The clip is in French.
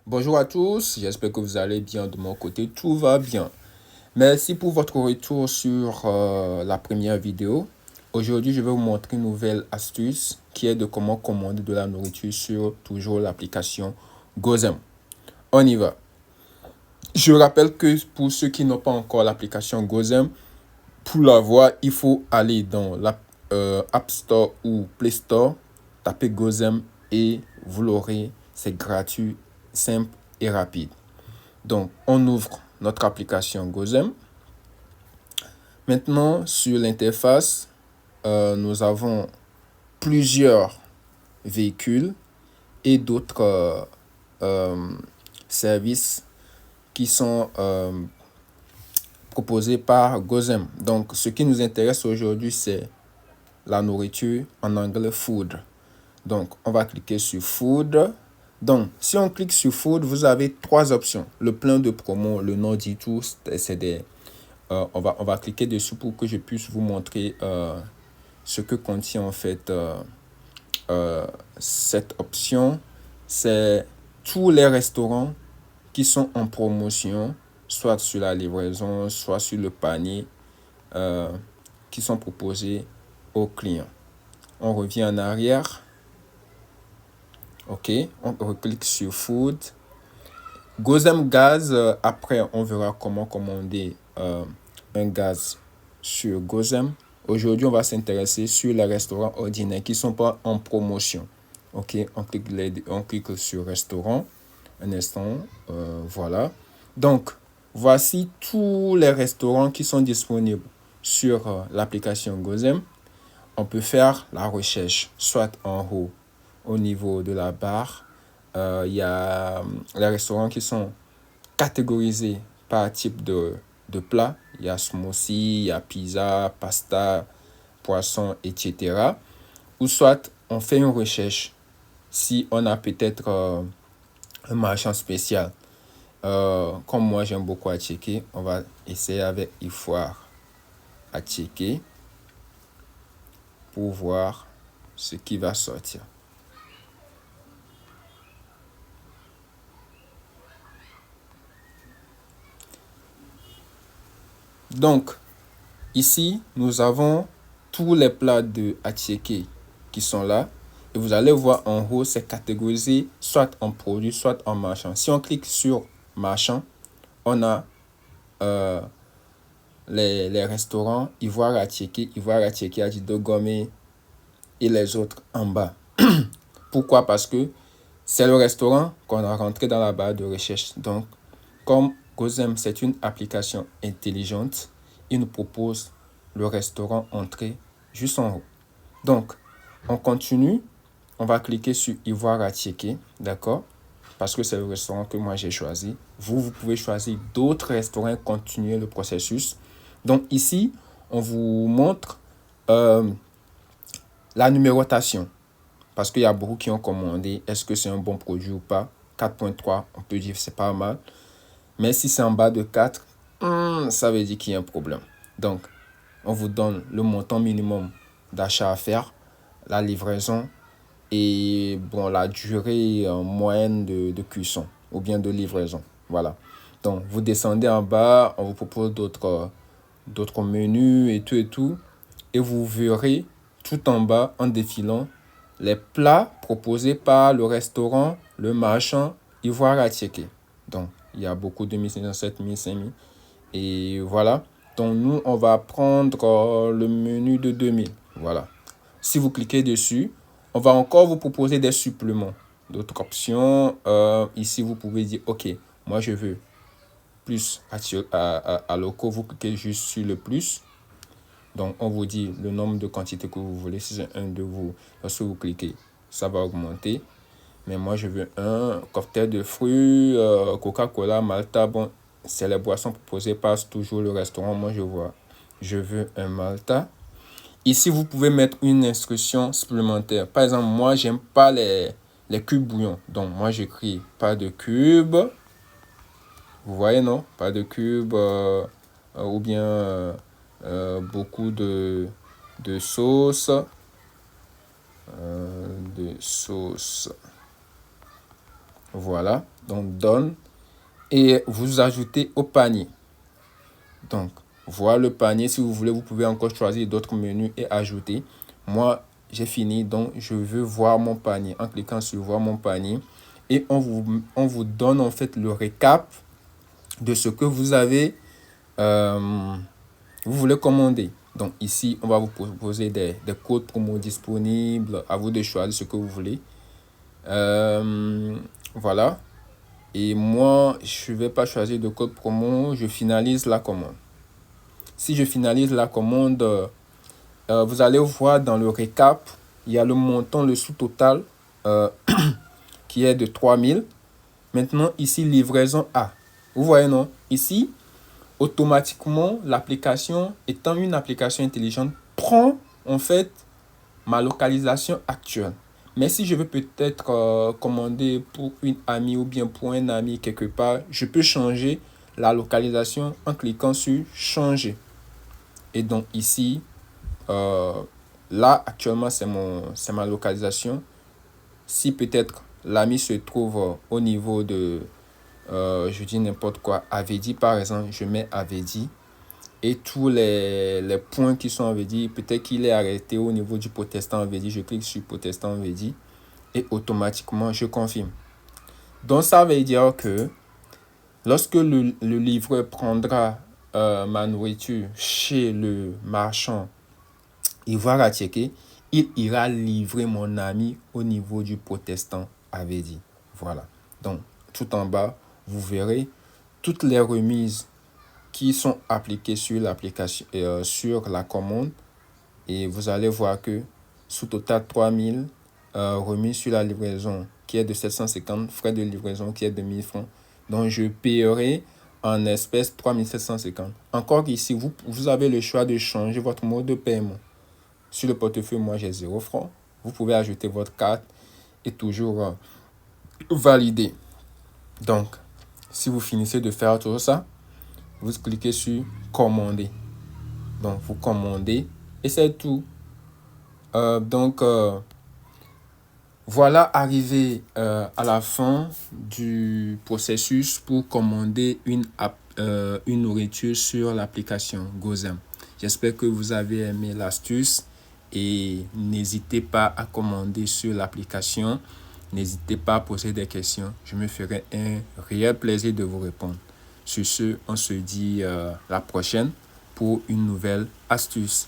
Bonjour à tous, j'espère que vous allez bien de mon côté, tout va bien. Merci pour votre retour sur la première vidéo. Aujourd'hui, je vais vous montrer une nouvelle astuce qui est de comment commander de la nourriture sur toujours l'application Gozem. On y va. Je rappelle que pour ceux qui n'ont pas encore l'application Gozem, pour l'avoir, il faut aller dans l'App App Store ou Play Store, taper Gozem et vous l'aurez. C'est gratuit, simple et rapide. Donc, on ouvre notre application Gozem. Maintenant, sur l'interface, nous avons plusieurs véhicules et d'autres services qui sont proposés par Gozem. Donc, ce qui nous intéresse aujourd'hui, c'est la nourriture, en anglais food. Donc, on va cliquer sur food. Donc, si on clique sur food, vous avez trois options. Le plan de promo, le nom dit tout, c'est des... on va cliquer dessus pour que je puisse vous montrer ce que contient en fait cette option. C'est tous les restaurants qui sont en promotion, soit sur la livraison, soit sur le panier, qui sont proposés aux clients. On revient en arrière. OK, on reclique sur Food. Gozem Gaz, après, on verra comment commander un gaz sur Gozem. Aujourd'hui, on va s'intéresser sur les restaurants ordinaires qui ne sont pas en promotion. OK, on clique sur Restaurant. Un instant, voilà. Donc, voici tous les restaurants qui sont disponibles sur l'application Gozem. On peut faire la recherche, soit en haut, au niveau de la barre. Il y a les restaurants qui sont catégorisés par type de plat. Il y a smoothie, il y a pizza, pasta, poisson, etc. Ou soit on fait une recherche si on a peut-être un marchand spécial. Comme moi j'aime beaucoup à checker, on va essayer avec Ifoire à checker pour voir ce qui va sortir. Donc, ici, nous avons tous les plats de Attiéké qui sont là. Et vous allez voir en haut, c'est catégorisé soit en produit, soit en marchand. Si on clique sur marchand, on a les restaurants Ivoire Attiéké, Adido Gourmet et les autres en bas. Pourquoi? Parce que c'est le restaurant qu'on a rentré dans la barre de recherche. Donc, comme Gozem, c'est une application intelligente, il nous propose le restaurant entrée juste en haut. Donc, on continue. On va cliquer sur Ivoire à checker, d'accord? Parce que c'est le restaurant que moi j'ai choisi. Vous pouvez choisir d'autres restaurants et continuer le processus. Donc ici, on vous montre la numérotation. Parce qu'il y a beaucoup qui ont commandé. Est-ce que c'est un bon produit ou pas? 4.3, on peut dire que c'est pas mal. Mais si c'est en bas de 4, ça veut dire qu'il y a un problème. Donc, on vous donne le montant minimum d'achat à faire, la livraison et bon, la durée moyenne de cuisson ou bien de livraison. Voilà. Donc, vous descendez en bas, on vous propose d'autres menus et tout et tout. Et vous verrez tout en bas, en défilant, les plats proposés par le restaurant, le marchand Ivoire à checker. Donc, il y a beaucoup de 1500, 7000, 5000. Et voilà. Donc, nous, on va prendre le menu de 2000. Voilà. Si vous cliquez dessus, on va encore vous proposer des suppléments. D'autres options. Ici, vous pouvez dire, OK, moi, je veux plus à locaux. Vous cliquez juste sur le plus. Donc, on vous dit le nombre de quantités que vous voulez. Si c'est un de vous, lorsque vous cliquez, ça va augmenter. Mais moi, je veux un cocktail de fruits, Coca-Cola, Malta. Bon, c'est les boissons proposées par toujours le restaurant. Moi, je veux un Malta. Ici, vous pouvez mettre une instruction supplémentaire. Par exemple, moi, j'aime pas les cubes bouillon. Donc, moi, j'écris pas de cubes. Vous voyez, non? Pas de cubes. Ou bien beaucoup de sauce. De sauce. Voilà, donc donne. Et vous ajoutez au panier. Donc, voilà le panier. Si vous voulez, vous pouvez encore choisir d'autres menus et ajouter. Moi, j'ai fini, donc je veux voir mon panier. En cliquant sur voir mon panier, et on vous donne en fait le récap de ce que vous avez, vous voulez commander. Donc ici, on va vous proposer des codes promo disponibles. À vous de choisir ce que vous voulez. Voilà. Et moi, je ne vais pas choisir de code promo. Je finalise la commande. Si je finalise la commande, vous allez voir dans le récap, il y a le montant, le sous-total qui est de 3000. Maintenant, ici, livraison A. Vous voyez, non? Ici, automatiquement, l'application, étant une application intelligente, prend en fait ma localisation actuelle. Mais si je veux peut-être commander pour une amie ou bien pour un ami quelque part, je peux changer la localisation en cliquant sur changer. Et donc ici, là actuellement c'est ma localisation. Si peut-être l'ami se trouve au niveau de, je dis n'importe quoi, Avedi par exemple, je mets Avedi. Et tous les points qui sont Avedi, peut-être qu'il est arrêté au niveau du protestant Avedi, je clique sur protestant Avedi et automatiquement je confirme. Donc ça veut dire que lorsque le livreur prendra ma nourriture chez le marchand, il va la checker, il ira livrer mon ami au niveau du protestant Avedi. Voilà. Donc tout en bas, vous verrez toutes les remises qui sont appliquées sur l'application, sur la commande, et vous allez voir que sous total 3000, remise sur la livraison qui est de 750, frais de livraison qui est de 1000 francs. Donc je paierai en espèces 3750. Encore ici, vous avez le choix de changer votre mode de paiement. Sur le portefeuille, moi j'ai 0 francs. Vous pouvez ajouter votre carte et toujours valider. Donc, si vous finissez de faire tout ça, vous cliquez sur commander. Donc, vous commandez et c'est tout. Voilà arrivé à la fin du processus pour commander une nourriture sur l'application Gozem. J'espère que vous avez aimé l'astuce et n'hésitez pas à commander sur l'application. N'hésitez pas à poser des questions. Je me ferai un réel plaisir de vous répondre. Sur ce, on se dit la prochaine pour une nouvelle astuce.